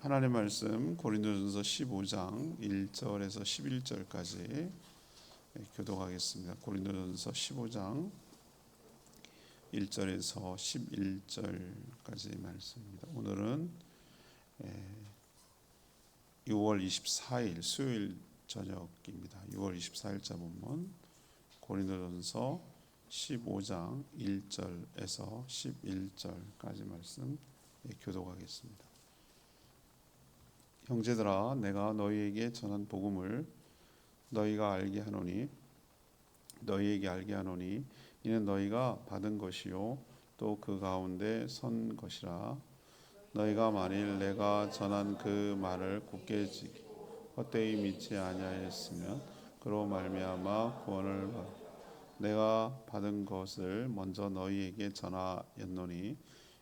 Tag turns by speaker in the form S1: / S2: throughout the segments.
S1: 하나님의 말씀 고린도전서 15장 1절에서 11절까지 교독하겠습니다. 고린도전서 15장 1절에서 11절까지 말씀입니다. 오늘은 6월 24일 수요일 저녁입니다. 6월 24일자 본문 고린도전서 15장 1절에서 11절까지 말씀 교독하겠습니다. 형제들아, 내가 너희에게 전한 복음을 너희에게 알게 하노니 이는 너희가 받은 것이요 또 그 가운데 선 것이라. 너희가 만일 내가 전한 그 말을 굳게 지키고 헛되이 믿지 아니하였으면 그로 말미암아 구원을 내가 받은 것을 먼저 너희에게 전하였노니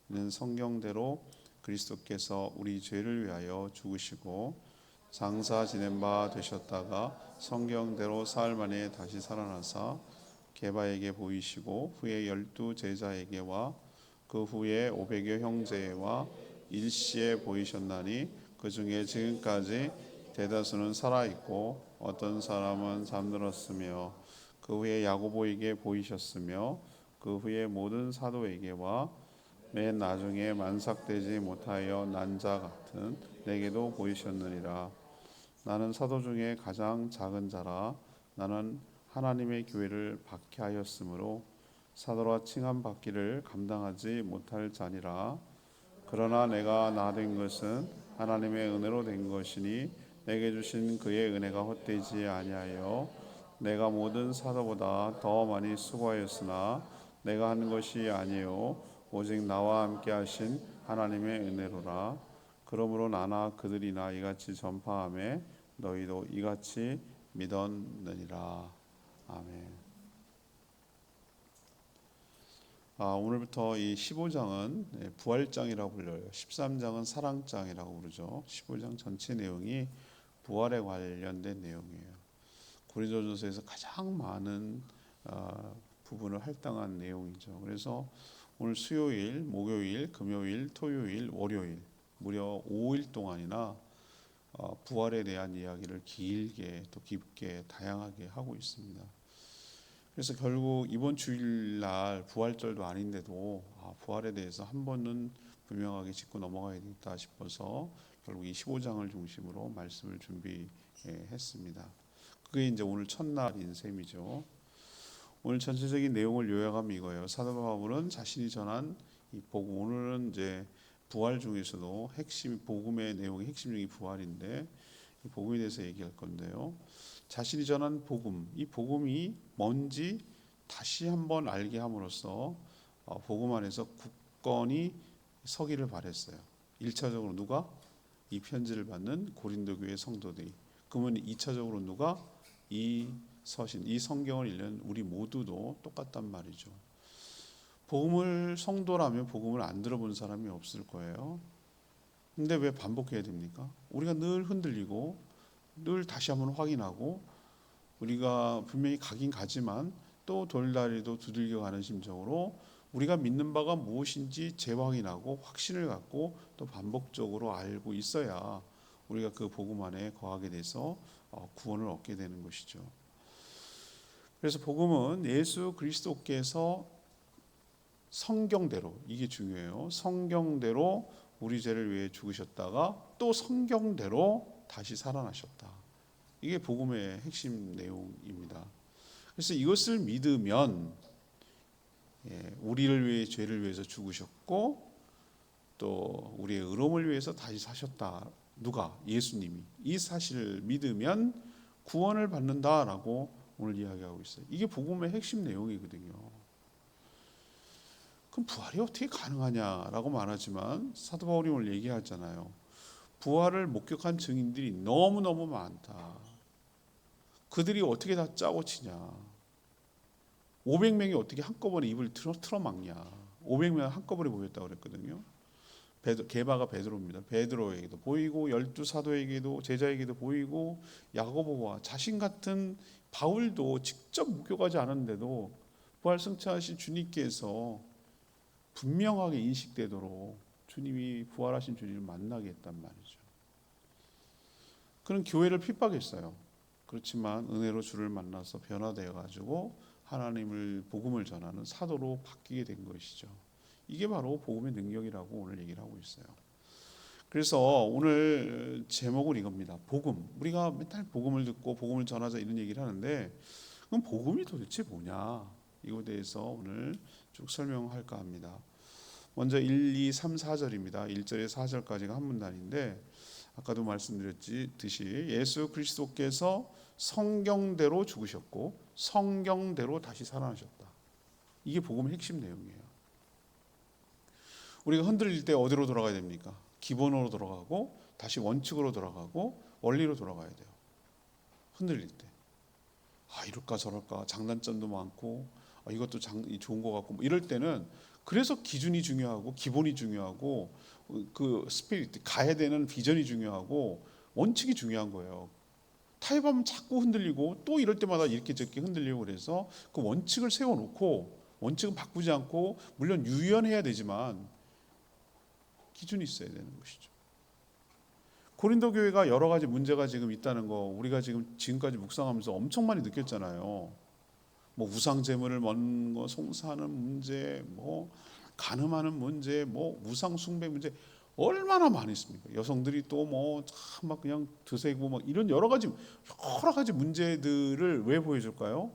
S1: 이는 성경대로 그리스도께서 우리 죄를 위하여 죽으시고 장사 지낸 바 되셨다가 성경대로 사흘 만에 다시 살아나사 게바에게 보이시고 후에 12 제자에게와 그 후에 500여 형제와 일시에 보이셨나니 그 중에 지금까지 대다수는 살아있고 어떤 사람은 잠들었으며 그 후에 야고보에게 보이셨으며 그 후에 모든 사도에게와 맨 나중에 만삭되지 못하여 난 자 같은 내게도 보이셨느니라. 나는 사도 중에 가장 작은 자라. 나는 하나님의 교회를 박해하였으므로 사도라 칭함 받기를 감당하지 못할 자니라. 그러나 내가 나 된 것은 하나님의 은혜로 된 것이니 내게 주신 그의 은혜가 헛되지 아니하여 내가 모든 사도보다 더 많이 수고하였으나 내가 한 것이 아니요 오직 나와 함께 하신 하나님의 은혜로라. 그러므로 나나 그들이나 이같이 전파하며 너희도 이같이 믿었느니라. 아멘. 오늘부터 이 15장은 부활장이라고 불려요. 13장은 사랑장이라고 부르죠. 15장 전체 내용이 부활에 관련된 내용이에요. 고린도전서에서 가장 많은 부분을 할당한 내용이죠. 그래서 오늘 수요일, 목요일, 금요일, 토요일, 월요일 무려 5일 동안이나 부활에 대한 이야기를 길게 또 깊게 다양하게 하고 있습니다. 그래서 결국 이번 주일날 부활절도 아닌데도 부활에 대해서 한 번은 분명하게 짚고 넘어가야겠다 싶어서 결국 이 15장을 중심으로 말씀을 준비했습니다. 그게 이제 오늘 첫날인 셈이죠. 오늘 전체적인 내용을 요약하면 이거예요. 사도 바울은 자신이 전한 이 복음, 오늘은 이제 부활 중에서도 핵심, 복음의 내용의 핵심적인 부활인데 이 복음에 대해서 얘기할 건데요. 자신이 전한 복음, 이 복음이 뭔지 다시 한번 알게 함으로써 복음 안에서 굳건히 서기를 바랬어요. 1차적으로 누가? 이 편지를 받는 고린도 교회 성도들이. 그러면 2차적으로 누가? 이 서신, 이 성경을 읽는 우리 모두도 똑같단 말이죠. 복음을 성도라면 복음을 안 들어본 사람이 없을 거예요. 근데 왜 반복해야 됩니까? 우리가 늘 흔들리고 늘 다시 한번 확인하고 우리가 분명히 가긴 가지만 또 돌다리도 두들겨 가는 심정으로 우리가 믿는 바가 무엇인지 재확인하고 확신을 갖고 또 반복적으로 알고 있어야 우리가 그 복음 안에 거하게 돼서 구원을 얻게 되는 것이죠. 그래서 복음은 예수 그리스도께서 성경대로, 이게 중요해요. 성경대로 우리 죄를 위해 죽으셨다가 또 성경대로 다시 살아나셨다. 이게 복음의 핵심 내용입니다. 그래서 이것을 믿으면 우리를 위해 죄를 위해서 죽으셨고 또 우리의 의로움을 위해서 다시 사셨다. 누가? 예수님이. 이 사실을 믿으면 구원을 받는다라고 오늘 이야기하고 있어요. 이게 복음의 핵심 내용이거든요. 그럼 부활이 어떻게 가능하냐라고 말하지만 사도 바울이 오늘 얘기하잖아요. 부활을 목격한 증인들이 너무너무 많다. 그들이 어떻게 다 짜고 치냐. 500명이 어떻게 한꺼번에 입을 틀어막냐. 500명 한꺼번에 보였다고 그랬거든요. 게바가 베드로입니다. 베드로에게도 보이고 12 사도에게도 제자에게도 보이고 야고보와 자신 같은 바울도 직접 목격하지 않았는데도 부활 승천하신 주님께서 분명하게 인식되도록 주님이 부활하신 주님을 만나게 했단 말이죠. 그는 교회를 핍박했어요. 그렇지만 은혜로 주를 만나서 변화되어 가지고 하나님을 복음을 전하는 사도로 바뀌게 된 것이죠. 이게 바로 복음의 능력이라고 오늘 얘기를 하고 있어요. 그래서 오늘 제목은 이겁니다. 복음. 우리가 맨날 복음을 듣고 복음을 전하자 이런 얘기를 하는데 그럼 복음이 도대체 뭐냐? 이거에 대해서 오늘 쭉 설명할까 합니다. 먼저 1, 2, 3, 4절입니다. 1절에서 4절까지가 한 문단인데 아까도 말씀드렸듯이 예수 그리스도께서 성경대로 죽으셨고 성경대로 다시 살아나셨다. 이게 복음의 핵심 내용이에요. 우리가 흔들릴 때 어디로 돌아가야 됩니까? 기본으로 돌아가고 다시 원칙으로 돌아가고 원리로 돌아가야 돼요. 흔들릴 때. 이럴까 저럴까 장단점도 많고 이것도 좋은 것 같고 이럴 때는 그래서 기준이 중요하고 기본이 중요하고 그 스피릿 가야 되는 비전이 중요하고 원칙이 중요한 거예요. 타협하면 자꾸 흔들리고 또 이럴 때마다 이렇게 저렇게 흔들리고 그래서 그 원칙을 세워놓고 원칙은 바꾸지 않고 물론 유연해야 되지만 기준이 있어야 되는 것이죠. 고린도 교회가 여러 가지 문제가 지금 있다는 거 우리가 지금까지 묵상하면서 엄청 많이 느꼈잖아요. 뭐 우상 제물을 먹는 거, 송사하는 문제, 뭐 간음하는 문제, 뭐 우상 숭배 문제 얼마나 많이 있습니까? 여성들이 또 뭐 참 막 그냥 드세고 막 이런 여러 가지 문제들을 왜 보여줄까요?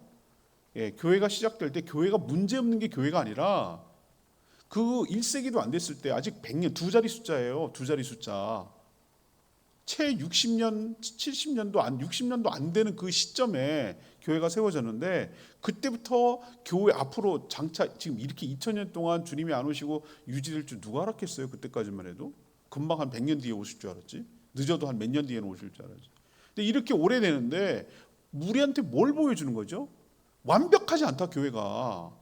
S1: 교회가 시작될 때 교회가 문제 없는 게 교회가 아니라 그 1세기도 안 됐을 때 아직 100년 두 자리 숫자예요. 두 자리 숫자. 채 60년, 70년도 60년도 안 되는 그 시점에 교회가 세워졌는데 그때부터 교회 앞으로 장차 지금 이렇게 2000년 동안 주님이 안 오시고 유지될 줄 누가 알았겠어요? 그때까지만 해도 금방 한 100년 뒤에 오실 줄 알았지. 늦어도 한 몇 년 뒤에는 오실 줄 알았지. 근데 이렇게 오래되는데 우리한테 뭘 보여주는 거죠? 완벽하지 않다 교회가.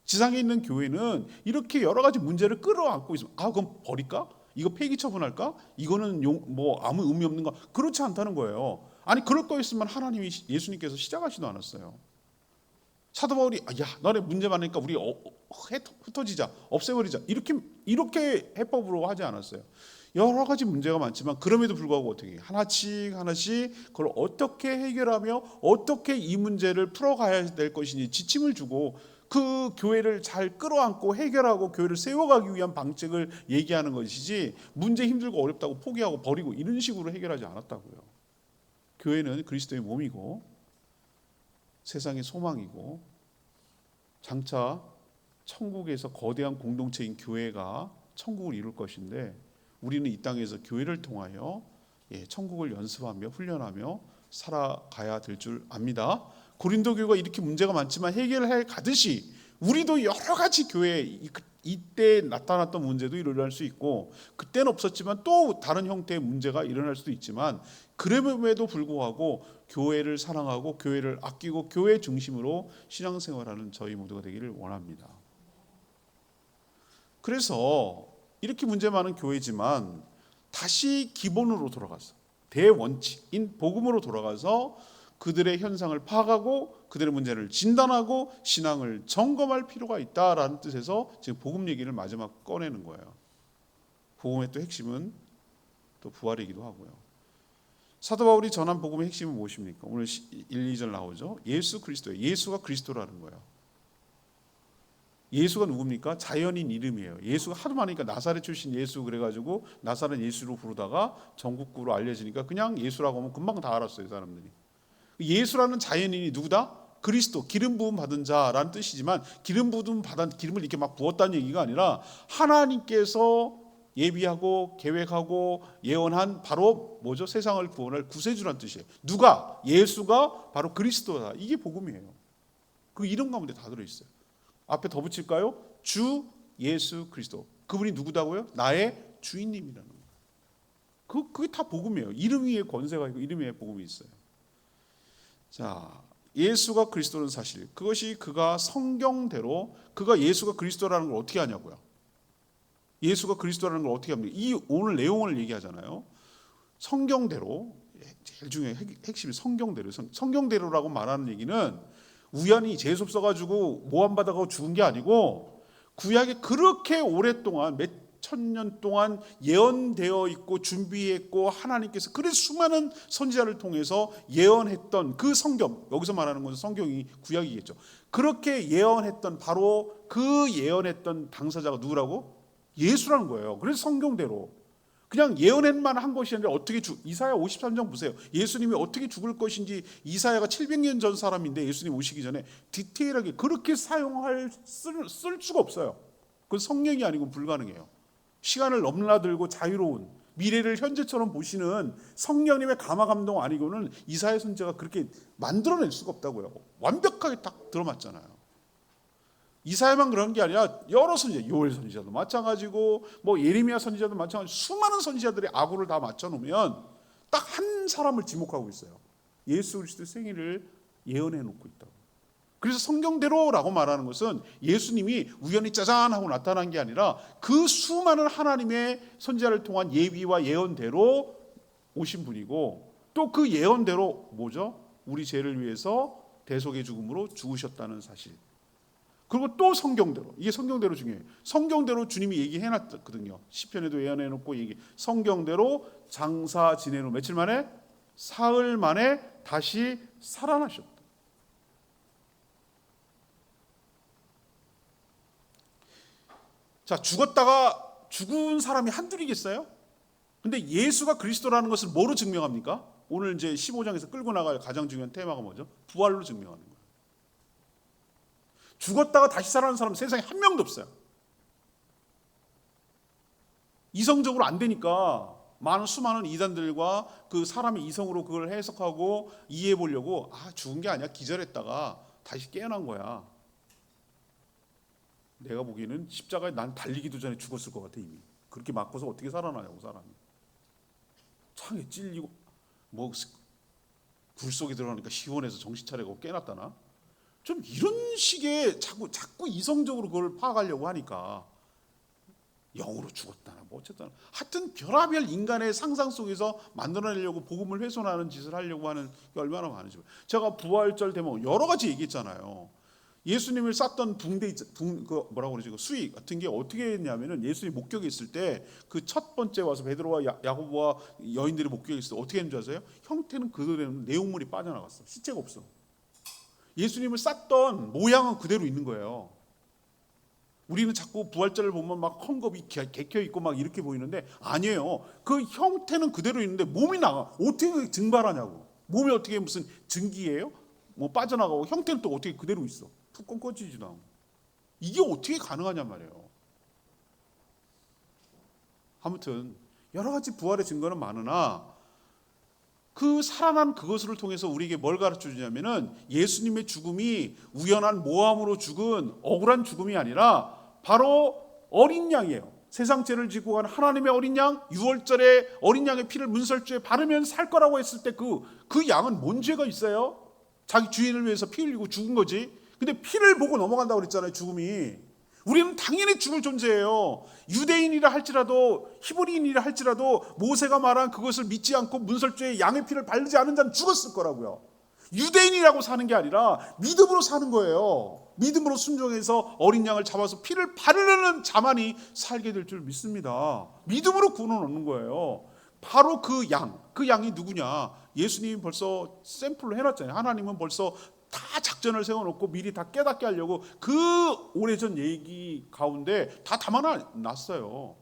S1: 지상에 있는 교회는 이렇게 여러 가지 문제를 끌어안고 있으면 그럼 버릴까? 이거 폐기 처분할까? 이거는 뭐 아무 의미 없는 거 그렇지 않다는 거예요. 아니 그럴 거였으면 하나님이 예수님께서 시작하지도 않았어요. 사도 바울이 너네 문제 많으니까 우리 흩어지자 없애버리자 이렇게 해법으로 하지 않았어요. 여러 가지 문제가 많지만 그럼에도 불구하고 어떻게 하나씩 그걸 어떻게 해결하며 어떻게 이 문제를 풀어가야 될 것이니 지침을 주고 그 교회를 잘 끌어안고 해결하고 교회를 세워가기 위한 방책을 얘기하는 것이지 문제 힘들고 어렵다고 포기하고 버리고 이런 식으로 해결하지 않았다고요. 교회는 그리스도의 몸이고 세상의 소망이고 장차 천국에서 거대한 공동체인 교회가 천국을 이룰 것인데 우리는 이 땅에서 교회를 통하여 천국을 연습하며 훈련하며 살아가야 될 줄 압니다. 고린도 교회가 이렇게 문제가 많지만 해결해 가듯이 우리도 여러 가지 교회 이때 나타났던 문제도 일어날 수 있고 그때는 없었지만 또 다른 형태의 문제가 일어날 수도 있지만 그럼에도 불구하고 교회를 사랑하고 교회를 아끼고 교회 중심으로 신앙생활하는 저희 모두가 되기를 원합니다. 그래서 이렇게 문제 많은 교회지만 다시 기본으로 돌아가서 대원칙인 복음으로 돌아가서 그들의 현상을 파악하고 그들의 문제를 진단하고 신앙을 점검할 필요가 있다라는 뜻에서 지금 복음 얘기를 마지막 꺼내는 거예요. 복음의 또 핵심은 또 부활이기도 하고요. 사도 바울이 전한 복음의 핵심은 무엇입니까? 오늘 1, 2절 나오죠. 예수 그리스도예요. 예수가 그리스도라는 거예요. 예수가 누굽니까? 자연인 이름이에요. 예수가 하도 많으니까 나사렛 출신 예수 그래가지고 나사렛 예수로 부르다가 전국구로 알려지니까 그냥 예수라고 하면 금방 다 알았어요, 사람들이. 예수라는 자연인이 누구다? 그리스도, 기름 부음 받은 자라는 뜻이지만 기름 부음 받은 기름을 이렇게 막 부었다는 얘기가 아니라 하나님께서 예비하고 계획하고 예언한 바로 뭐죠? 세상을 구원할 구세주라는 뜻이에요. 누가? 예수가 바로 그리스도다. 이게 복음이에요. 그 이름 가운데 다 들어있어요. 앞에 더 붙일까요? 주 예수 그리스도. 그분이 누구다고요? 나의 주인님이라는 거예요. 그게 다 복음이에요. 이름 위에 권세가 있고 이름 위에 복음이 있어요. 자, 예수가 그리스도는 사실 그것이 그가 성경대로 그가 예수가 그리스도라는 걸 어떻게 하냐고요. 예수가 그리스도라는 걸 어떻게 합니까? 이 오늘 내용을 얘기하잖아요. 성경대로 제일 중요한 핵심이 성경대로. 성경대로라고 말하는 얘기는 우연히 재수 없어가지고 모함받아가고 죽은 게 아니고 구약에 그렇게 오랫동안 천년 동안 예언되어 있고 준비했고 하나님께서 그래서 수많은 선지자를 통해서 예언했던 그 성경, 여기서 말하는 것은 성경이 구약이겠죠. 그렇게 예언했던 바로 그 예언했던 당사자가 누구라고? 예수라는 거예요. 그래서 성경대로 그냥 예언만 한 것이 아니라 어떻게 이사야 53장 보세요. 예수님이 어떻게 죽을 것인지 이사야가 700년 전 사람인데 예수님 오시기 전에 디테일하게 그렇게 쓸 수가 없어요. 그건 성령이 아니고 불가능해요. 시간을 넘나들고 자유로운 미래를 현재처럼 보시는 성령님의 감화 감동 아니고는 이사야 선지자가 그렇게 만들어낼 수가 없다고요. 완벽하게 딱 들어맞잖아요. 이사야만 그런 게 아니라 여러 선지자, 요엘 선지자도 마찬가지고 뭐 예레미야 선지자도 마찬가지고 수많은 선지자들의 아구를 다 맞춰놓으면 딱 한 사람을 지목하고 있어요. 예수 그리스도의 생일을 예언해 놓고 있다고. 그래서 성경대로라고 말하는 것은 예수님이 우연히 짜잔 하고 나타난 게 아니라 그 수많은 하나님의 선지자를 통한 예비와 예언대로 오신 분이고 또 그 예언대로 뭐죠? 우리 죄를 위해서 대속의 죽음으로 죽으셨다는 사실. 그리고 또 성경대로, 이게 성경대로 중요해요. 성경대로 주님이 얘기해놨거든요. 시편에도 예언해놓고 성경대로 장사 지낸 후 며칠 만에? 사흘 만에 다시 살아나셨다. 자, 죽은 사람이 한둘이겠어요? 근데 예수가 그리스도라는 것을 뭐로 증명합니까? 오늘 이제 15장에서 끌고 나갈 가장 중요한 테마가 뭐죠? 부활로 증명하는 거예요. 죽었다가 다시 살아나는 사람은 세상에 한 명도 없어요. 이성적으로 안 되니까 수많은 이단들과 그 사람의 이성으로 그걸 해석하고 이해해 보려고 죽은 게 아니야, 기절했다가 다시 깨어난 거야. 내가 보기에는 십자가에 난 달리기도 전에 죽었을 것 같아. 이미 그렇게 맞고서 어떻게 살아나냐고. 사람이 창에 찔리고 뭐 굴 속에 들어가니까 시원해서 정신 차리고 깨났다나. 좀 이런 식의 자꾸 이성적으로 그걸 파악하려고 하니까 영으로 죽었다나 뭐 어쨌든 하여튼 별의별 인간의 상상 속에서 만들어내려고 복음을 훼손하는 짓을 하려고 하는 게 얼마나 많은지. 제가 부활절 되면 여러 가지 얘기했잖아요. 예수님을 쌌던 뭐라고 그러지? 수익 같은 게 어떻게 했냐면은 예수님 목격했을 때 그 첫 번째 와서 베드로와 야고보와 여인들이 목격했을 때 어떻게 했는지 아세요? 형태는 그대로 내용물이 빠져나갔어. 시체가 없어. 예수님을 쌌던 모양은 그대로 있는 거예요. 우리는 자꾸 부활절을 보면 막 헝겊이 개켜 있고 막 이렇게 보이는데 아니에요. 그 형태는 그대로 있는데 몸이 나가. 어떻게 증발하냐고. 몸이 어떻게 무슨 증기예요? 뭐 빠져나가고 형태는 또 어떻게 그대로 있어. 툭 꺼지지도 않고. 이게 어떻게 가능하냔 말이에요. 아무튼 여러 가지 부활의 증거는 많으나 그 살아난 그것을 통해서 우리에게 뭘 가르쳐 주냐면은 예수님의 죽음이 우연한 모함으로 죽은 억울한 죽음이 아니라 바로 어린 양이에요. 세상 죄를 지고 간 하나님의 어린 양, 유월절에 어린 양의 피를 문설주에 바르면 살 거라고 했을 때 그 양은 뭔 죄가 있어요? 자기 주인을 위해서 피 흘리고 죽은 거지. 근데 피를 보고 넘어간다고 그랬잖아요. 죽음이. 우리는 당연히 죽을 존재예요. 유대인이라 할지라도 히브리인이라 할지라도 모세가 말한 그것을 믿지 않고 문설주에 양의 피를 바르지 않은 자는 죽었을 거라고요. 유대인이라고 사는 게 아니라 믿음으로 사는 거예요. 믿음으로 순종해서 어린 양을 잡아서 피를 바르려는 자만이 살게 될 줄 믿습니다. 믿음으로 구원을 얻는 거예요. 바로 그 양이 누구냐? 예수님이 벌써 샘플로 해놨잖아요. 하나님은 벌써 다 작전을 세워놓고 미리 다 깨닫게 하려고 그 오래전 얘기 가운데 다 담아놨어요.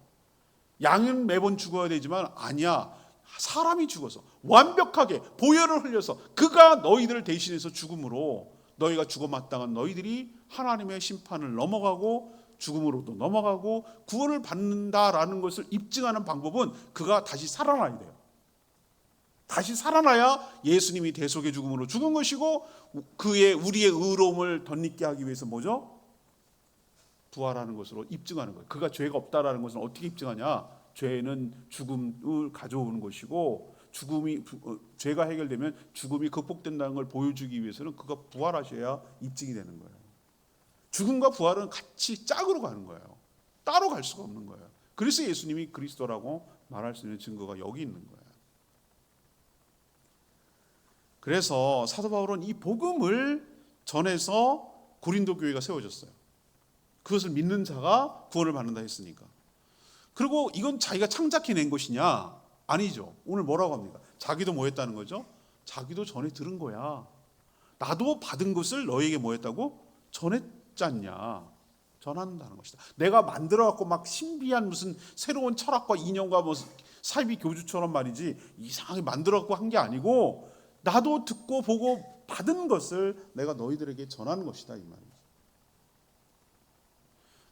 S1: 양은 매번 죽어야 되지만 아니야. 사람이 죽어서 완벽하게 보혈을 흘려서 그가 너희들을 대신해서 죽음으로 너희가 죽어 마땅한 너희들이 하나님의 심판을 넘어가고 죽음으로도 넘어가고 구원을 받는다라는 것을 입증하는 방법은 그가 다시 살아나야 돼요. 다시 살아나야 예수님이 대속의 죽음으로 죽은 것이고 우리의 의로움을 덧입게 하기 위해서 뭐죠? 부활하는 것으로 입증하는 거예요. 그가 죄가 없다라는 것은 어떻게 입증하냐? 죄는 죽음을 가져오는 것이고 죄가 해결되면 죽음이 극복된다는 걸 보여주기 위해서는 그가 부활하셔야 입증이 되는 거예요. 죽음과 부활은 같이 짝으로 가는 거예요. 따로 갈 수가 없는 거예요. 그래서 예수님이 그리스도라고 말할 수 있는 증거가 여기 있는 거예요. 그래서 사도 바울은 이 복음을 전해서 고린도 교회가 세워졌어요. 그것을 믿는 자가 구원을 받는다 했으니까. 그리고 이건 자기가 창작해낸 것이냐? 아니죠. 오늘 뭐라고 합니까? 자기도 뭐 했다는 거죠? 자기도 전에 들은 거야. 나도 받은 것을 너에게 뭐 했다고? 전했지 않냐? 전한다는 것이다. 내가 만들어갖고 막 신비한 무슨 새로운 철학과 이념과 뭐 사이비 교주처럼 말이지 이상하게 만들어갖고 한 게 아니고 나도 듣고 보고 받은 것을 내가 너희들에게 전하는 것이다 이 말이죠.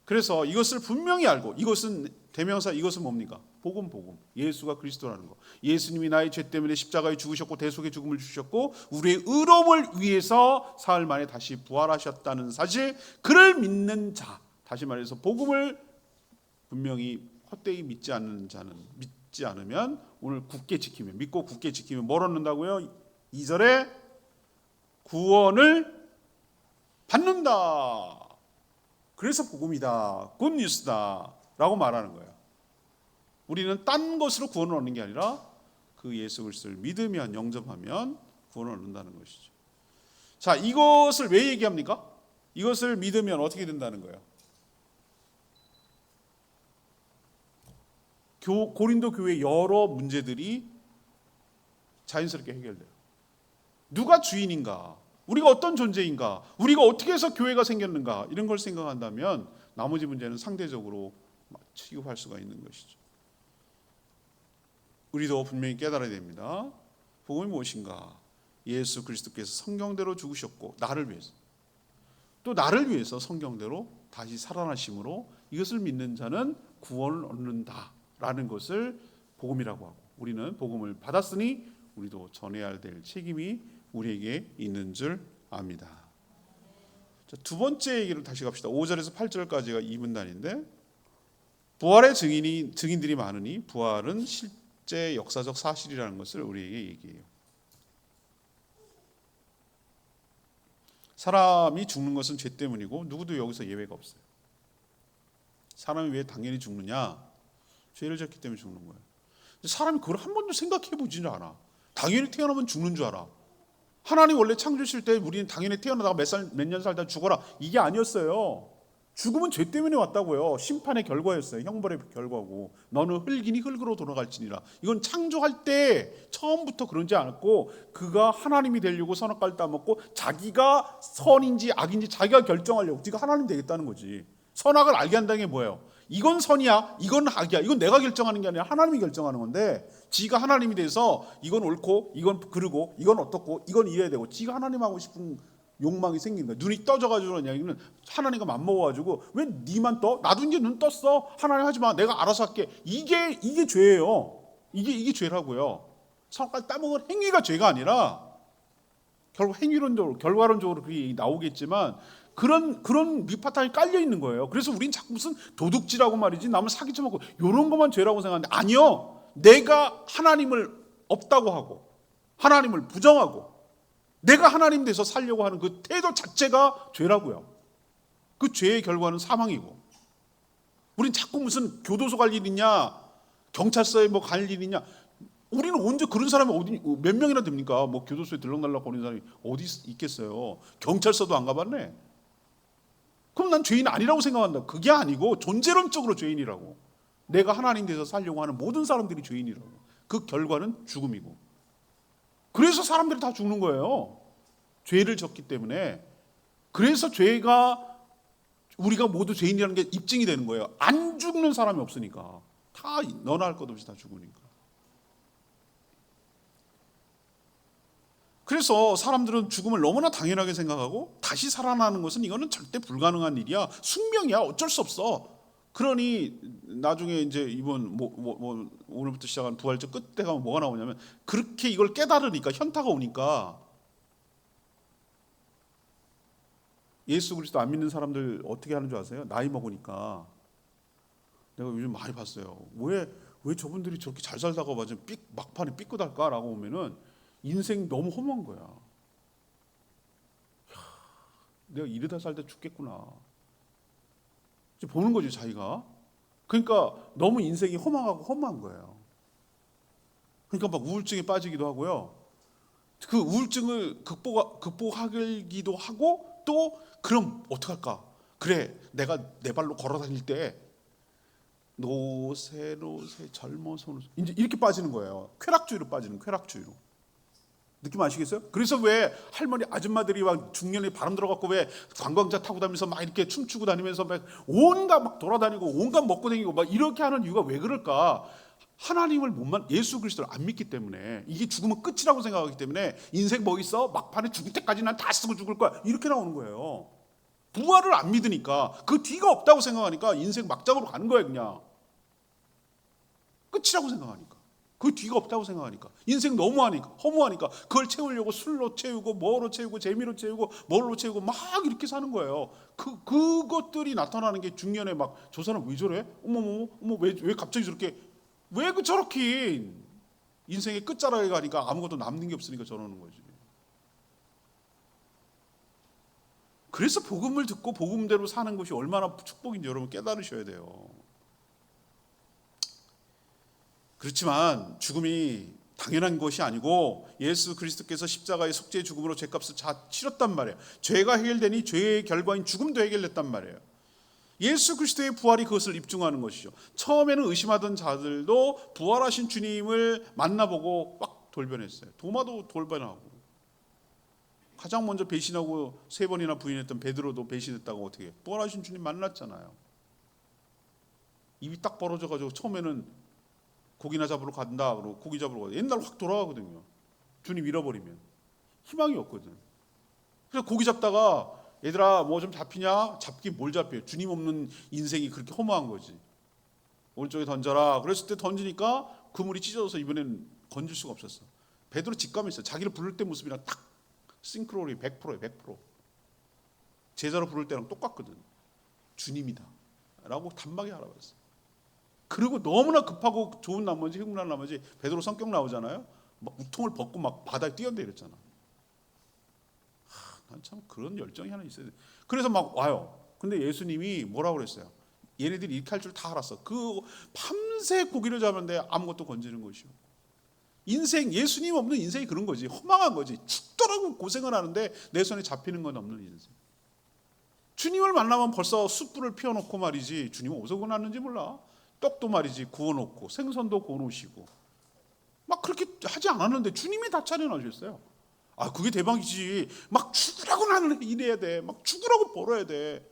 S1: 그래서 이것을 분명히 알고 이것은 대명사 이것은 뭡니까? 복음 예수가 그리스도라는 거. 예수님이 나의 죄 때문에 십자가에 죽으셨고 대속의 죽음을 주셨고 우리의 의로움을 위해서 사흘 만에 다시 부활하셨다는 사실, 그를 믿는 자, 다시 말해서 복음을 분명히 헛되이 믿지 않으면 오늘 굳게 지키면, 믿고 굳게 지키면 뭘 얻는다고요? 2절에 구원을 받는다. 그래서 복음이다, 굿뉴스다 라고 말하는 거예요. 우리는 딴 것으로 구원을 얻는 게 아니라 그 예수 그리스도를 믿으면, 영접하면 구원을 얻는다는 것이죠. 자, 이것을 왜 얘기합니까? 이것을 믿으면 어떻게 된다는 거예요? 고린도 교회의 여러 문제들이 자연스럽게 해결돼요. 누가 주인인가? 우리가 어떤 존재인가? 우리가 어떻게 해서 교회가 생겼는가? 이런 걸 생각한다면 나머지 문제는 상대적으로 취급할 수가 있는 것이죠. 우리도 분명히 깨달아야 됩니다. 복음이 무엇인가? 예수 그리스도께서 성경대로 죽으셨고 나를 위해서, 또 나를 위해서 성경대로 다시 살아나심으로 이것을 믿는 자는 구원을 얻는다라는 것을 복음이라고 하고, 우리는 복음을 받았으니 우리도 전해야 될 책임이 우리에게 있는 줄 압니다. 자, 두 번째 얘기를 다시 갑시다. 5절에서 8절까지가 2분단인데 부활의 증인들이 많으니 부활은 실제 역사적 사실이라는 것을 우리에게 얘기해요. 사람이 죽는 것은 죄 때문이고 누구도 여기서 예외가 없어요. 사람이 왜 당연히 죽느냐? 죄를 졌기 때문에 죽는 거예요. 사람이 그걸 한 번도 생각해 보지는 않아. 당연히 태어나면 죽는 줄 알아. 하나님 원래 창조하실 때 우리는 당연히 태어나다가 몇 년 살다 죽어라, 이게 아니었어요. 죽음은 죄 때문에 왔다고요. 심판의 결과였어요. 형벌의 결과고, 너는 흙이니 흙으로 돌아갈지니라. 이건 창조할 때 처음부터 그러지 않았고, 그가 하나님이 되려고 선악과를 따먹고 자기가 선인지 악인지 자기가 결정하려고, 네가 하나님 되겠다는 거지. 선악을 알게 한다는 게 뭐예요? 이건 선이야, 이건 악이야, 이건 내가 결정하는 게 아니라 하나님이 결정하는 건데, 지가 하나님이 돼서 이건 옳고 이건 그르고 이건 어떻고 이건 이래야 되고 지가 하나님 하고 싶은 욕망이 생긴 거야. 눈이 떠져가지고 그런 이야기는 하나님과 맞먹어가지고 왜 니만 떠? 나도 이제 눈 떴어. 하나님 하지 마. 내가 알아서 할게. 이게 죄예요. 이게 죄라고요. 선악과를 따먹은 행위가 죄가 아니라, 결국 행위론적으로 결과론적으로 그게 나오겠지만 그런 밑바탕이 깔려 있는 거예요. 그래서 우린 자꾸 무슨 도둑질하고 말이지, 남을 사기쳐먹고 이런 것만 죄라고 생각하는데 아니요. 내가 하나님을 없다고 하고 하나님을 부정하고 내가 하나님 돼서 살려고 하는 그 태도 자체가 죄라고요. 그 죄의 결과는 사망이고, 우린 자꾸 무슨 교도소 갈 일 있냐, 경찰서에 뭐 갈 일 있냐. 우리는 언제 그런 사람이 어디 몇 명이나 됩니까? 뭐 교도소에 들락날락 거리는 사람이 어디 있겠어요. 경찰서도 안 가봤네. 그럼 난 죄인 아니라고 생각한다. 그게 아니고 존재론적으로 죄인이라고. 내가 하나님 돼서 살려고 하는 모든 사람들이 죄인이라고. 그 결과는 죽음이고. 그래서 사람들이 다 죽는 거예요. 죄를 졌기 때문에. 그래서 죄가, 우리가 모두 죄인이라는 게 입증이 되는 거예요. 안 죽는 사람이 없으니까. 다 너나 할 것 없이 다 죽으니까. 그래서 사람들은 죽음을 너무나 당연하게 생각하고 다시 살아나는 것은 이거는 절대 불가능한 일이야. 숙명이야. 어쩔 수 없어. 그러니 나중에 이제 이번 오늘부터 시작한 부활절 끝에 가면 뭐가 나오냐면, 그렇게 이걸 깨달으니까, 현타가 오니까 예수 그리스도 안 믿는 사람들 어떻게 하는 줄 아세요? 나이 먹으니까, 내가 요즘 많이 봤어요. 왜 저분들이 저렇게 잘 살다가 막판에 삐끗할까라고 보면은 인생 너무 험한 거야. 내가 이러다 살다 죽겠구나. 보는 거죠, 자기가. 그러니까 너무 인생이 험한 거예요. 그러니까 막 우울증에 빠지기도 하고요. 그 우울증을 극복하기도 하고, 또 그럼 어떡할까? 그래, 내가 내 발로 걸어 다닐 때 노세 젊어서 이제 이렇게 빠지는 거예요. 쾌락주의로 빠지는 쾌락주의로. 느낌 아시겠어요? 그래서 왜 할머니 아줌마들이 막 중년에 바람 들어갖고 왜 관광차 타고 다니면서 막 이렇게 춤추고 다니면서 막 온갖 막 돌아다니고 온갖 먹고 다니고 막 이렇게 하는 이유가 왜 그럴까? 하나님을 예수 그리스도를 안 믿기 때문에, 이게 죽으면 끝이라고 생각하기 때문에 인생 뭐 있어? 막판에 죽을 때까지 난 다 쓰고 죽을 거야 이렇게 나오는 거예요. 부활을 안 믿으니까, 그 뒤가 없다고 생각하니까 인생 막장으로 가는 거예요. 그냥 끝이라고 생각하니까, 그 뒤가 없다고 생각하니까, 인생 너무하니까, 허무하니까 그걸 채우려고 술로 채우고 뭐로 채우고 재미로 채우고 뭘로 채우고 막 이렇게 사는 거예요. 그것들이 나타나는 게 중년에 막 저 사람 왜 저래? 어머 왜 갑자기 저렇게, 왜 저렇게 인생의 끝자락에 가니까 아무것도 남는 게 없으니까 저러는 거지. 그래서 복음을 듣고 복음대로 사는 것이 얼마나 축복인지 여러분 깨달으셔야 돼요. 그렇지만 죽음이 당연한 것이 아니고 예수 그리스도께서 십자가의 속죄의 죽음으로 죄값을 다 치렀단 말이에요. 죄가 해결되니 죄의 결과인 죽음도 해결됐단 말이에요. 예수 그리스도의 부활이 그것을 입증하는 것이죠. 처음에는 의심하던 자들도 부활하신 주님을 만나보고 막 돌변했어요. 도마도 돌변하고, 가장 먼저 배신하고 3번이나 부인했던 베드로도 배신했다고 어떻게, 부활하신 주님 만났잖아요. 입이 딱 벌어져가지고 처음에는 고기나 잡으러 간다 그러고 고기 잡으러 가고 옛날 확 돌아가거든요. 주님 잃어버리면 희망이 없거든. 그래서 고기 잡다가 얘들아 뭐 좀 잡히냐? 잡긴 뭘 잡혀요. 주님 없는 인생이 그렇게 허무한 거지. 오른쪽에 던져라. 그랬을 때 던지니까 그물이 찢어져서 이번엔 건질 수가 없었어. 베드로 직감했어요. 자기를 부를 때 모습이랑 딱 싱크로율이 100%예요. 100%. 제자로 부를 때랑 똑같거든. 주님이다 라고 단박에 알아봤어요. 그리고 너무나 급하고 좋은 나머지, 흥분한 나머지, 베드로 성격 나오잖아요. 막 우통을 벗고 막 바다에 뛰어내렸잖아. 난 참 그런 열정이 하나 있어야 돼. 그래서 막 와요. 근데 예수님이 뭐라고 그랬어요? 얘네들이 이렇게 할 줄 다 알았어. 그 밤새 고기를 잡는데 아무것도 건지는 것이요. 인생, 예수님 없는 인생이 그런 거지. 허망한 거지. 죽더라고 고생을 하는데 내 손에 잡히는 건 없는 인생. 주님을 만나면 벌써 숯불을 피워놓고 말이지, 주님은 어디서 구원하는지 몰라. 떡도 말이지 구워놓고 생선도 구워놓으시고 막 그렇게 하지 않았는데 주님이 다 차려놓으셨어요. 아, 그게 대박이지. 막 죽으라고 나는 일해야 돼. 막 죽으라고 벌어야 돼.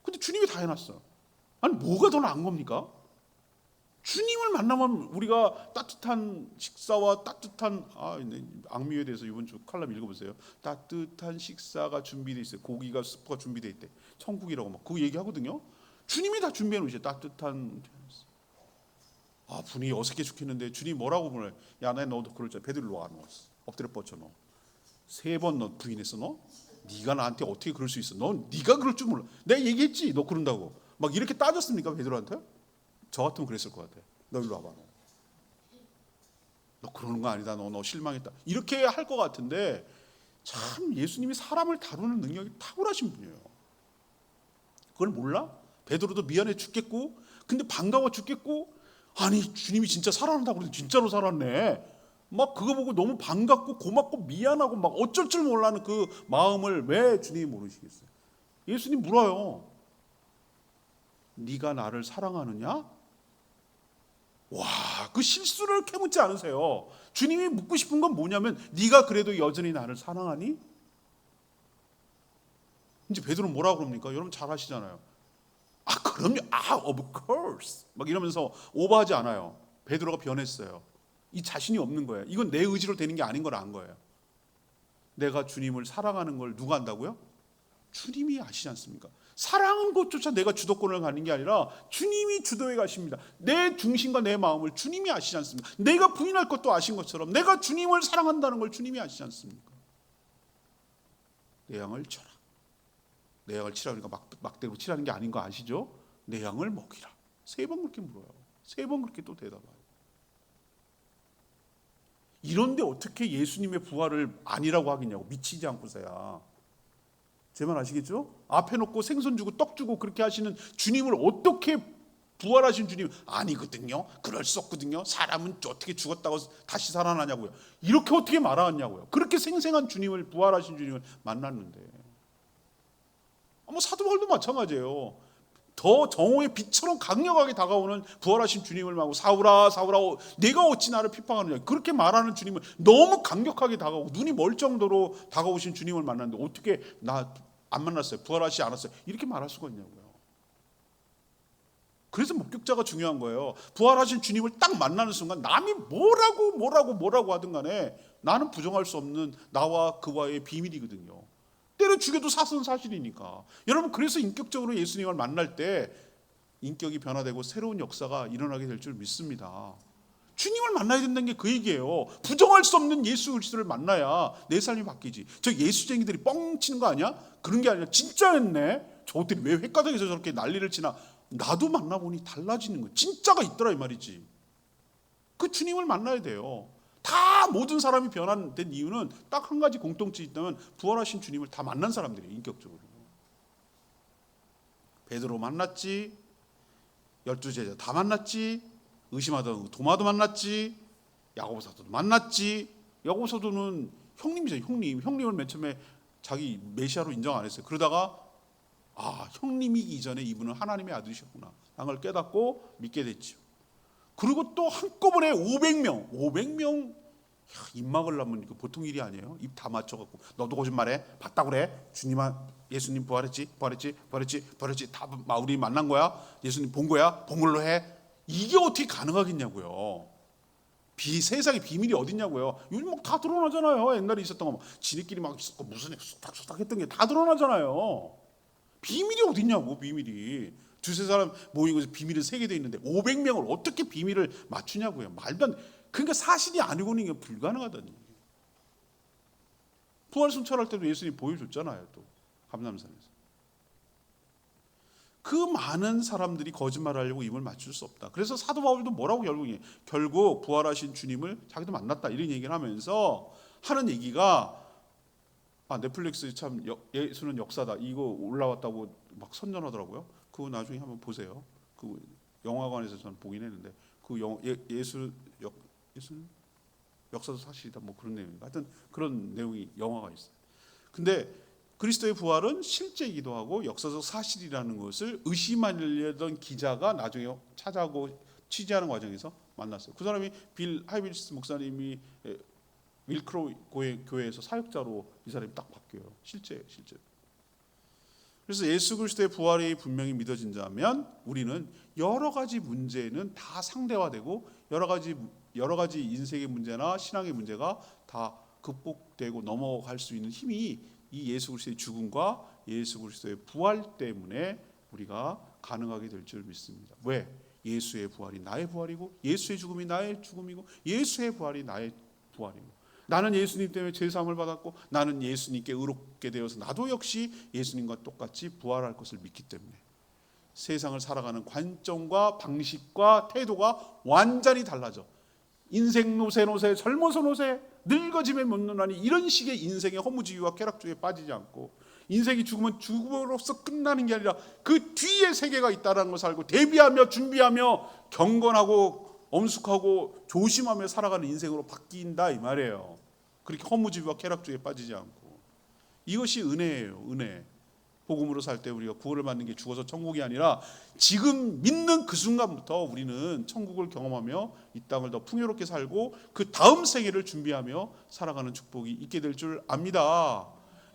S1: 근데 주님이 다 해놨어. 아니 뭐가 더 나은 겁니까? 주님을 만나면 우리가 따뜻한 식사와 따뜻한, 악미에 대해서 이번 주 칼럼 읽어보세요. 따뜻한 식사가 준비되어 있어요. 고기가 스프가 준비되어 있대. 천국이라고 막 그 얘기하거든요. 주님이 다 준비해 놓으셔. 따뜻한. 분위기 어색해 죽겠는데 주님 뭐라고 보내? 야, 나 너도 그럴 줄 베드로 와, 너 엎드려 뻗쳐. 너 3번 너 부인했어. 너 네가 나한테 어떻게 그럴 수 있어? 너 네가 그럴 줄 몰라. 내가 얘기했지 너 그런다고. 막 이렇게 따졌습니까 베드로한테? 저 같으면 그랬을 것 같아. 너 일로 와봐. 너 그러는 거 아니다. 너 실망했다. 이렇게 할 것 같은데 참 예수님이 사람을 다루는 능력이 탁월하신 분이에요. 그걸 몰라? 베드로도 미안해 죽겠고, 근데 반가워 죽겠고, 아니 주님이 진짜 살아난다고 그러는데 진짜로 살았네. 막 그거 보고 너무 반갑고 고맙고 미안하고 막 어쩔 줄 몰라는 그 마음을 왜 주님이 모르시겠어요? 예수님 물어요. 네가 나를 사랑하느냐? 와, 그 실수를 캐묻지 않으세요. 주님이 묻고 싶은 건 뭐냐면 네가 그래도 여전히 나를 사랑하니? 이제 베드로는 뭐라고 그럽니까? 여러분 잘 아시잖아요. 그럼요. of course. 막 이러면서 오버하지 않아요. 베드로가 변했어요. 이 자신이 없는 거예요. 이건 내 의지로 되는 게 아닌 걸 안 거예요. 내가 주님을 사랑하는 걸 누가 안다고요? 주님이 아시지 않습니까? 사랑하는 것조차 내가 주도권을 가는 게 아니라 주님이 주도해 가십니다. 내 중심과 내 마음을 주님이 아시지 않습니까? 내가 부인할 것도 아신 것처럼 내가 주님을 사랑한다는 걸 주님이 아시지 않습니까? 내 양을 쳐라. 내 양을 치라 그러니까 막대로 치라는 게 아닌 거 아시죠? 내 양을 먹이라. 3번 그렇게 물어요. 3번 그렇게 또 대답해요. 이런데 어떻게 예수님의 부활을 아니라고 하겠냐고. 미치지 않고서야. 제 말 아시겠죠? 앞에 놓고 생선 주고 떡 주고 그렇게 하시는 주님을 어떻게 부활하신 주님 아니거든요. 그럴 수 없거든요. 사람은 어떻게 죽었다고 다시 살아나냐고요. 이렇게 어떻게 말하냐고요. 그렇게 생생한 주님을, 부활하신 주님을 만났는데. 사도 바울도 마찬가지예요. 더 정오의 빛처럼 강력하게 다가오는 부활하신 주님을 말고 사울아 사울아 내가 어찌 나를 핍박하느냐 그렇게 말하는 주님을 너무 강력하게 다가오고 눈이 멀 정도로 다가오신 주님을 만났는데 어떻게 나 안 만났어요? 부활하시지 않았어요? 이렇게 말할 수가 있냐고요. 그래서 목격자가 중요한 거예요. 부활하신 주님을 딱 만나는 순간 남이 뭐라고 하든 간에 나는 부정할 수 없는 나와 그와의 비밀이거든요. 때려 죽여도 사실은 사실이니까. 여러분 그래서 인격적으로 예수님을 만날 때 인격이 변화되고 새로운 역사가 일어나게 될 줄 믿습니다. 주님을 만나야 된다는 게 그 얘기예요. 부정할 수 없는 예수 그리스도를 만나야 내 삶이 바뀌지. 저 예수쟁이들이 뻥치는 거 아니야? 그런 게 아니라 진짜였네. 저들이 왜 횟가닥에서 저렇게 난리를 치나. 나도 만나보니 달라지는 거 진짜가 있더라 이 말이지. 그 주님을 만나야 돼요. 다 모든 사람이 변화된 이유는 딱 한 가지 공통점이 있다면 부활하신 주님을 다 만난 사람들이에요. 인격적으로. 베드로 만났지, 12제자 다 만났지, 의심하던 도마도 만났지, 야고보 사도도 만났지. 야고보 사도는 형님이잖아요. 형님을 맨 처음에 자기 메시아로 인정 안 했어요. 그러다가 형님이기 이전에 이분은 하나님의 아들이셨구나 라는 걸 깨닫고 믿게 됐죠. 그리고 또 한꺼번에 500명 입 막으려면 보통 일이 아니에요. 입 다 맞춰갖고 너도 거짓말해 봤다고 그래. 예수님 부활했지 다 우리 만난 거야. 예수님 본 거야. 본 걸로 해. 이게 어떻게 가능하겠냐고요. 세상에 비밀이 어딨냐고요. 요즘 막 다 드러나잖아요. 옛날에 있었던 거 지네끼리 막 있었고 무슨 수닥수닥 했던 게 다 드러나잖아요. 비밀이 어딨냐고. 비밀이 두세 사람 모이고 비밀은 세개돼 있는데 500명을 어떻게 비밀을 맞추냐고요. 말도 안. 그러니까 사실이 아니고는 이게 불가능하다는 얘기예요. 부활 순찰할 때도 예수님 보여줬잖아요. 또 감람산에서. 그 많은 사람들이 거짓말하려고 입을 맞출 수 없다. 그래서 사도 바울도 뭐라고 결국 부활하신 주님을 자기도 만났다 이런 얘기를 하면서 하는 얘기가 넷플릭스 참 예수는 역사다 이거 올라왔다고 막 선전하더라고요. 그거 나중에 한번 보세요. 그 영화관에서 저는 보긴 했는데 그 예수는 역사도 사실이다 뭐 그런 내용인가. 하여튼 그런 내용이 영화가 있어요. 근데 그리스도의 부활은 실제이기도 하고 역사적 사실이라는 것을 의심하려던 기자가 나중에 찾아오고 취재하는 과정에서 만났어요. 그 사람이 빌 하이빌스 목사님이 윌크로 교회에서 사역자로 이 사람이 딱 바뀌어요. 실제. 그래서 예수 그리스도의 부활이 분명히 믿어진다면 우리는 여러 가지 문제는 다 상대화되고 여러 가지 인생의 문제나 신앙의 문제가 다 극복되고 넘어갈 수 있는 힘이 이 예수 그리스도의 죽음과 예수 그리스도의 부활 때문에 우리가 가능하게 될 줄 믿습니다. 왜? 예수의 부활이 나의 부활이고 예수의 죽음이 나의 죽음이고 예수의 부활이 나의 부활이고 나는 예수님 때문에 죄사함을 받았고 나는 예수님께 의롭게 되어서 나도 역시 예수님과 똑같이 부활할 것을 믿기 때문에 세상을 살아가는 관점과 방식과 태도가 완전히 달라져. 인생 노세 젊어서 노세 늙어지면 못 노나니 이런 식의 인생의 허무주의와 쾌락주의에 빠지지 않고 인생이 죽으면 죽음으로써 끝나는 게 아니라 그 뒤에 세계가 있다는 것을 알고 대비하며 준비하며 경건하고 엄숙하고 조심하며 살아가는 인생으로 바뀐다 이 말이에요. 그렇게 허무주의와 쾌락주의에 빠지지 않고. 이것이 은혜예요. 은혜. 복음으로 살 때 우리가 구원을 받는 게 죽어서 천국이 아니라 지금 믿는 그 순간부터 우리는 천국을 경험하며 이 땅을 더 풍요롭게 살고 그 다음 세계를 준비하며 살아가는 축복이 있게 될 줄 압니다.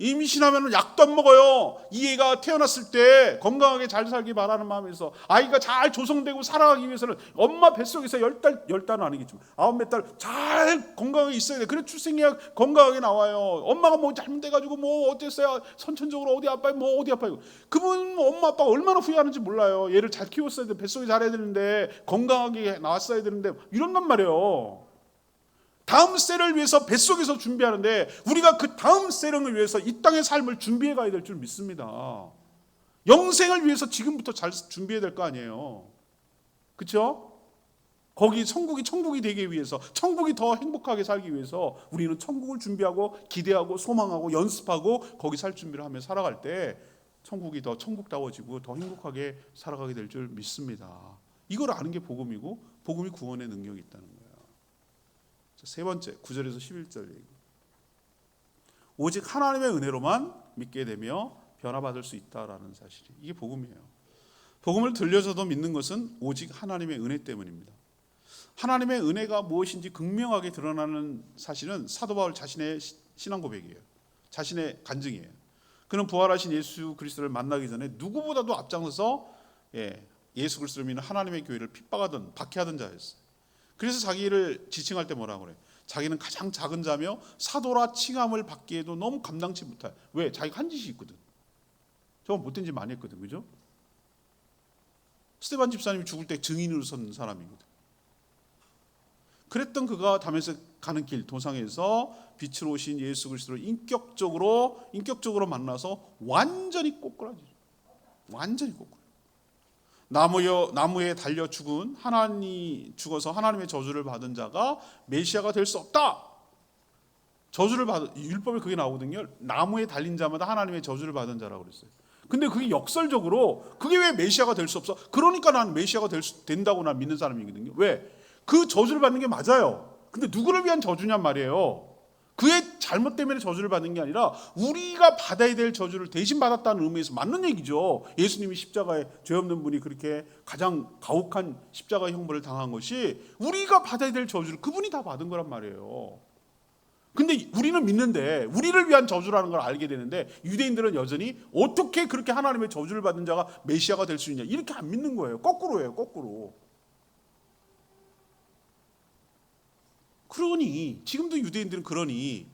S1: 임신하면 약도 안 먹어요. 이 애가 태어났을 때 건강하게 잘 살기 바라는 마음에서 아이가 잘 조성되고 살아가기 위해서는 엄마 뱃속에서 10달은 아니겠지만 9달 잘 건강하게 있어야 돼. 그래 출생계약 건강하게 나와요. 엄마가 뭐 잘못돼가지고 뭐 어땠어요? 선천적으로 어디 아파요? 뭐 어디 아파요? 그분 엄마 아빠가 얼마나 후회하는지 몰라요. 얘를 잘 키웠어야 돼. 뱃속에 잘해야 되는데 건강하게 나왔어야 되는데 이런단 말이에요. 다음 세를 위해서 뱃속에서 준비하는데 우리가 그 다음 세령을 위해서 이 땅의 삶을 준비해 가야 될 줄 믿습니다. 영생을 위해서 지금부터 잘 준비해야 될 거 아니에요. 그렇죠? 거기 천국이 되기 위해서 천국이 더 행복하게 살기 위해서 우리는 천국을 준비하고 기대하고 소망하고 연습하고 거기 살 준비를 하며 살아갈 때 천국이 더 천국다워지고 더 행복하게 살아가게 될 줄 믿습니다. 이걸 아는 게 복음이고 복음이 구원의 능력이 있다는 거예요. 세 번째 9절에서 11절 얘기. 오직 하나님의 은혜로만 믿게 되며 변화받을 수 있다라는 사실이 이게 복음이에요. 복음을 들려줘도 믿는 것은 오직 하나님의 은혜 때문입니다. 하나님의 은혜가 무엇인지 극명하게 드러나는 사실은 사도 바울 자신의 신앙 고백이에요. 자신의 간증이에요. 그는 부활하신 예수 그리스도를 만나기 전에 누구보다도 앞장서서 예수 그리스도를 믿는 하나님의 교회를 핍박하던 박해하던 자였어요. 그래서 자기를 지칭할 때 뭐라고 그래요? 자기는 가장 작은 자며 사도라 칭함을 받기에도 너무 감당치 못해. 왜? 자기가 한 짓이 있거든. 저건 못된 짓 많이 했거든. 그죠? 스데반 집사님이 죽을 때 증인으로 선 사람이거든. 그랬던 그가 다메섹 가는 길 도상에서 빛으로 오신 예수 그리스도를 인격적으로 만나서 완전히 꼬꾸라지죠. 완전히 꼬꾸라. 나무에 달려 죽어서 하나님의 저주를 받은 자가 메시아가 될 수 없다. 저주를 받은 율법에 그게 나오거든요. 나무에 달린 자마다 하나님의 저주를 받은 자라고 그랬어요. 근데 그게 역설적으로 그게 왜 메시아가 될 수 없어? 그러니까 난 메시아가 된다고 난 믿는 사람이거든요. 왜? 그 저주를 받는 게 맞아요. 근데 누구를 위한 저주냔 말이에요. 그의 잘못 때문에 저주를 받는 게 아니라 우리가 받아야 될 저주를 대신 받았다는 의미에서 맞는 얘기죠. 예수님이 십자가에 죄 없는 분이 그렇게 가장 가혹한 십자가 형벌을 당한 것이 우리가 받아야 될 저주를 그분이 다 받은 거란 말이에요. 근데 우리는 믿는데 우리를 위한 저주라는 걸 알게 되는데 유대인들은 여전히 어떻게 그렇게 하나님의 저주를 받은 자가 메시아가 될 수 있냐 이렇게 안 믿는 거예요. 거꾸로예요. 거꾸로. 그러니 지금도 유대인들은 그러니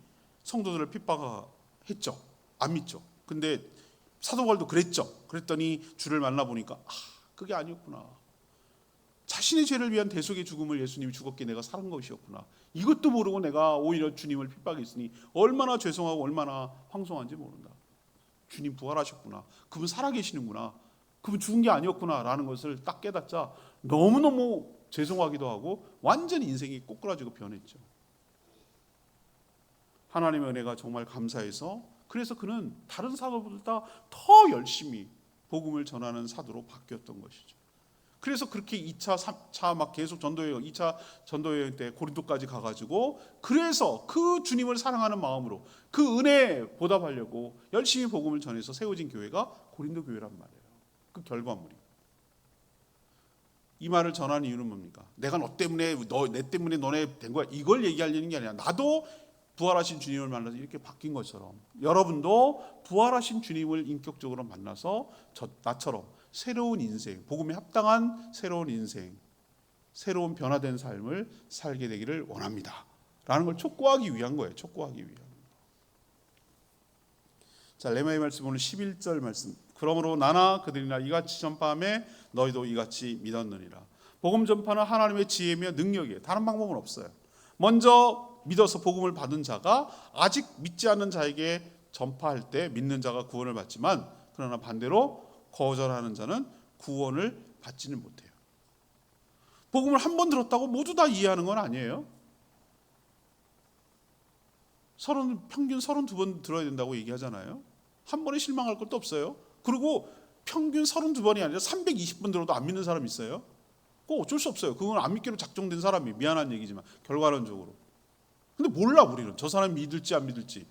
S1: 성도들을 핍박했죠. 안 믿죠. 근데 사도 바울도 그랬죠. 그랬더니 주를 만나보니까 그게 아니었구나. 자신의 죄를 위한 대속의 죽음을 예수님이 죽었기에 내가 살은 것이었구나. 이것도 모르고 내가 오히려 주님을 핍박했으니 얼마나 죄송하고 얼마나 황송한지 모른다. 주님 부활하셨구나. 그분 살아계시는구나. 그분 죽은 게 아니었구나 라는 것을 딱 깨닫자 너무너무 죄송하기도 하고 완전히 인생이 꼬꾸라지고 변했죠. 하나님의 은혜가 정말 감사해서 그래서 그는 다른 사도보다 더 열심히 복음을 전하는 사도로 바뀌었던 것이죠. 그래서 그렇게 2차, 3차 막 계속 전도여행, 2차 전도여행 때 고린도까지 가가지고 그래서 그 주님을 사랑하는 마음으로 그 은혜에 보답하려고 열심히 복음을 전해서 세워진 교회가 고린도 교회란 말이에요. 그 결과물이. 이 말을 전하는 이유는 뭡니까? 내가 내 때문에 너네 된 거야. 이걸 얘기하려는 게 아니라 나도 부활하신 주님을 만나서 이렇게 바뀐 것처럼 여러분도 부활하신 주님을 인격적으로 만나서 나처럼 새로운 인생, 복음에 합당한 새로운 인생, 새로운 변화된 삶을 살게 되기를 원합니다. 라는 걸 촉구하기 위한 거예요. 촉구하기 위한. 자, 레마의 말씀 오늘 11절 말씀. 그러므로 나나 그들이나 이같이 전파하며 너희도 이같이 믿었느니라. 복음 전파는 하나님의 지혜며 능력이에요. 다른 방법은 없어요. 먼저 믿어서 복음을 받은 자가 아직 믿지 않는 자에게 전파할 때 믿는 자가 구원을 받지만 그러나 반대로 거절하는 자는 구원을 받지는 못해요. 복음을 한 번 들었다고 모두 다 이해하는 건 아니에요. 평균 32번 들어야 된다고 얘기하잖아요. 한 번에 실망할 것도 없어요. 그리고 평균 32번이 아니라 320번 들어도 안 믿는 사람이 있어요. 그거 어쩔 수 없어요. 그건 안 믿기로 작정된 사람이 미안한 얘기지만 결과론적으로. 근데 몰라 우리는 저 사람이 믿을지 안 믿을지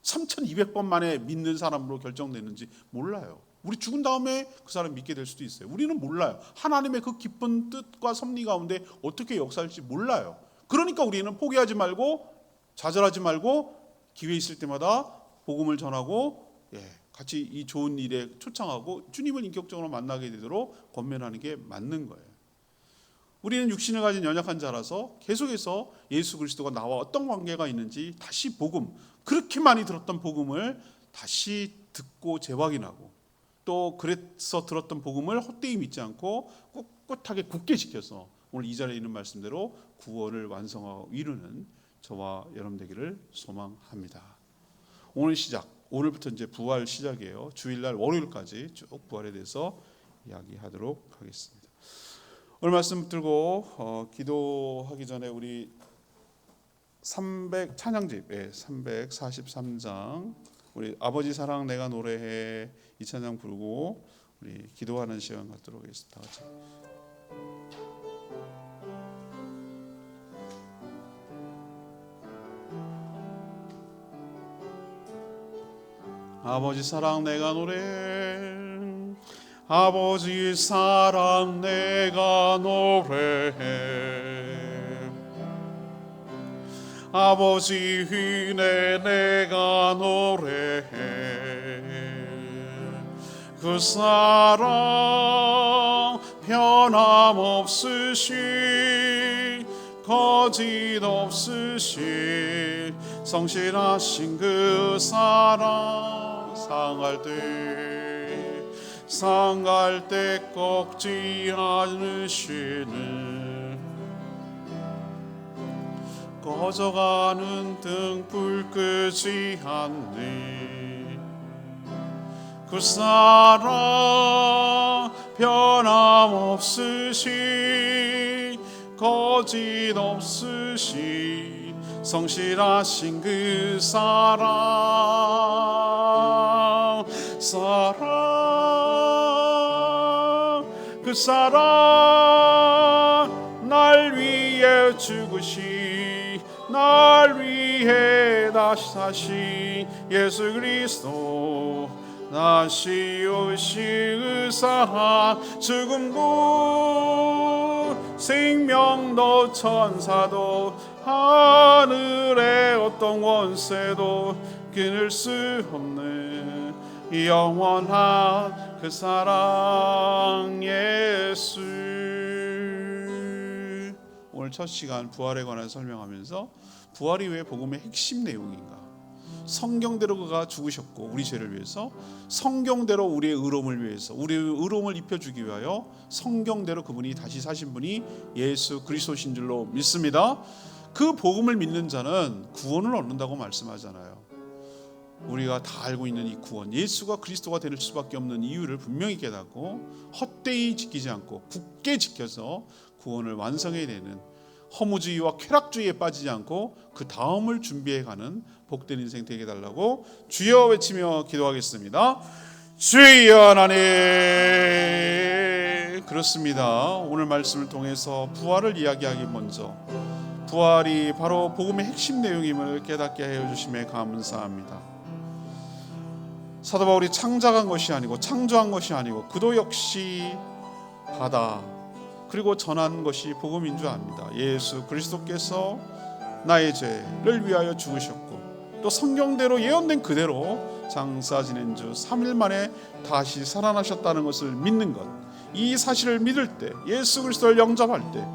S1: 3200번 만에 믿는 사람으로 결정됐는지 몰라요. 우리 죽은 다음에 그 사람 믿게 될 수도 있어요. 우리는 몰라요. 하나님의 그 깊은 뜻과 섭리 가운데 어떻게 역사할지 몰라요. 그러니까 우리는 포기하지 말고 좌절하지 말고 기회 있을 때마다 복음을 전하고 같이 이 좋은 일에 초청하고 주님을 인격적으로 만나게 되도록 권면하는 게 맞는 거예요. 우리는 육신을 가진 연약한 자라서 계속해서 예수 그리스도가 나와 어떤 관계가 있는지 다시 그렇게 많이 들었던 복음을 다시 듣고 재확인하고 또 그래서 들었던 복음을 헛되이 믿지 않고 꿋꿋하게 굳게 지켜서 오늘 이 자리에 있는 말씀대로 구원을 완성하고 이루는 저와 여러분 되기를 소망합니다. 오늘부터 이제 부활 시작이에요. 주일날 월요일까지 쭉 부활에 대해서 이야기하도록 하겠습니다. 오늘 말씀 들고 기도하기 전에 우리 찬양집 343장 우리 아버지 사랑 내가 노래해 이 찬양 부르고 우리 기도하는 시간 갖도록 하겠습니다. 같이. 아버지 사랑 내가 노래해 아버지 사랑 내가 노래해. 아버지 은혜 내가 노래해. 그 사랑 변함없으시 거짓 없으시 성실하신 그 사랑 상할 때 꺾지 않으시는 꺼져가는 등불 끄지 않네. 그 사랑 변함없으시 거짓 없으시 성실하신 그 사랑 그 사랑 날 위해 죽으시 날 위해 다시 사신 예수 그리스도 다시 오시 그 사랑 죽음도 생명도 천사도 하늘의 어떤 원세도 끊을 수 없는 영원한 그 사랑 예수. 오늘 첫 시간 부활에 관해 설명하면서 부활이 왜 복음의 핵심 내용인가? 성경대로 그가 죽으셨고 우리 죄를 위해서, 성경대로 우리의 의로움을 위해서, 우리의 의로움을 입혀주기 위하여 성경대로 그분이 다시 사신 분이 예수 그리스도신 줄로 믿습니다. 그 복음을 믿는 자는 구원을 얻는다고 말씀하잖아요. 우리가 다 알고 있는 이 구원, 예수가 그리스도가 될 수밖에 없는 이유를 분명히 깨닫고 헛되이 지키지 않고 굳게 지켜서 구원을 완성해야 되는, 허무주의와 쾌락주의에 빠지지 않고 그 다음을 준비해가는 복된 인생 되게 해달라고 주여 외치며 기도하겠습니다. 주여 하나님, 그렇습니다. 오늘 말씀을 통해서 부활을 이야기하기 먼저 부활이 바로 복음의 핵심 내용임을 깨닫게 하여 주심에 감사합니다. 사도 바울이 창작한 것이 아니고 창조한 것이 아니고 그도 역시 받아 그리고 전한 것이 복음인 줄 압니다. 예수 그리스도께서 나의 죄를 위하여 죽으셨고 또 성경대로 예언된 그대로 장사 지낸 주 3일 만에 다시 살아나셨다는 것을 믿는 것, 이 사실을 믿을 때, 예수 그리스도를 영접할 때,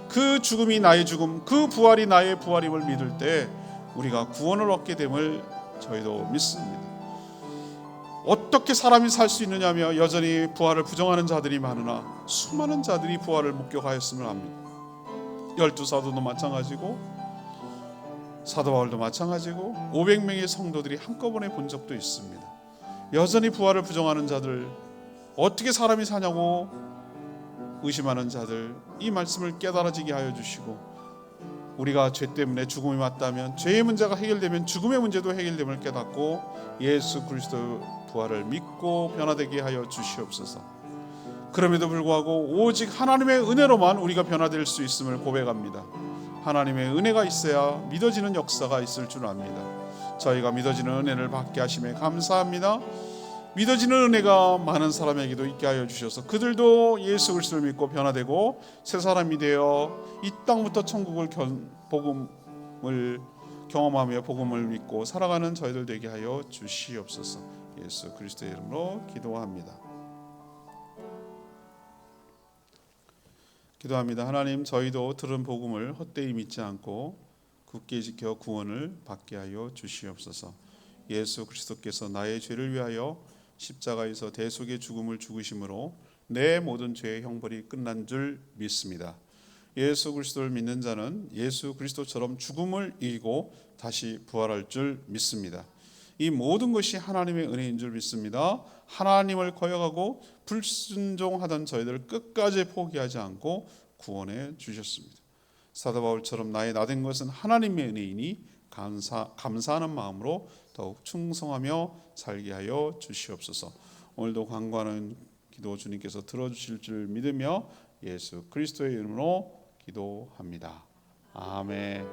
S1: 그 죽음이 나의 죽음, 그 부활이 나의 부활임을 믿을 때 우리가 구원을 얻게 됨을 저희도 믿습니다. 어떻게 사람이 살 수 있느냐며 여전히 부활을 부정하는 자들이 많으나 수많은 자들이 부활을 목격하였음을 압니다. 12사도도 마찬가지고 사도 바울도 마찬가지고 500명의 성도들이 한꺼번에 본 적도 있습니다. 여전히 부활을 부정하는 자들, 어떻게 사람이 사냐고 의심하는 자들, 이 말씀을 깨달아지게 하여 주시고 우리가 죄 때문에 죽음이 왔다면 죄의 문제가 해결되면 죽음의 문제도 해결됨을 깨닫고 예수 그리스도 부활을 믿고 변화되게 하여 주시옵소서. 그럼에도 불구하고 오직 하나님의 은혜로만 우리가 변화될 수 있음을 고백합니다. 하나님의 은혜가 있어야 믿어지는 역사가 있을 줄 압니다. 저희가 믿어지는 은혜를 받게 하심에 감사합니다. 믿어지는 은혜가 많은 사람에게도 있게 하여 주셔서 그들도 예수 그리스도를 믿고 변화되고 새 사람이 되어 이 땅부터 천국을 복음을 경험하며 복음을 믿고 살아가는 저희들 되게 하여 주시옵소서. 예수 그리스도의 이름으로 기도합니다. 하나님, 저희도 들은 복음을 헛되이 믿지 않고 굳게 지켜 구원을 받게 하여 주시옵소서. 예수 그리스도께서 나의 죄를 위하여 십자가에서 대속의 죽음을 죽으심으로 내 모든 죄의 형벌이 끝난 줄 믿습니다. 예수 그리스도를 믿는 자는 예수 그리스도처럼 죽음을 이기고 다시 부활할 줄 믿습니다. 이 모든 것이 하나님의 은혜인 줄 믿습니다. 하나님을 거역하고 불순종하던 저희들을 끝까지 포기하지 않고 구원해 주셨습니다. 사도 바울처럼 나의 나된 것은 하나님의 은혜이니 감사하는 마음으로 더욱 충성하며 살게 하여 주시옵소서. 오늘도 간구하는 기도 주님께서 들어주실 줄 믿으며 예수 그리스도의 이름으로 기도합니다. 아멘.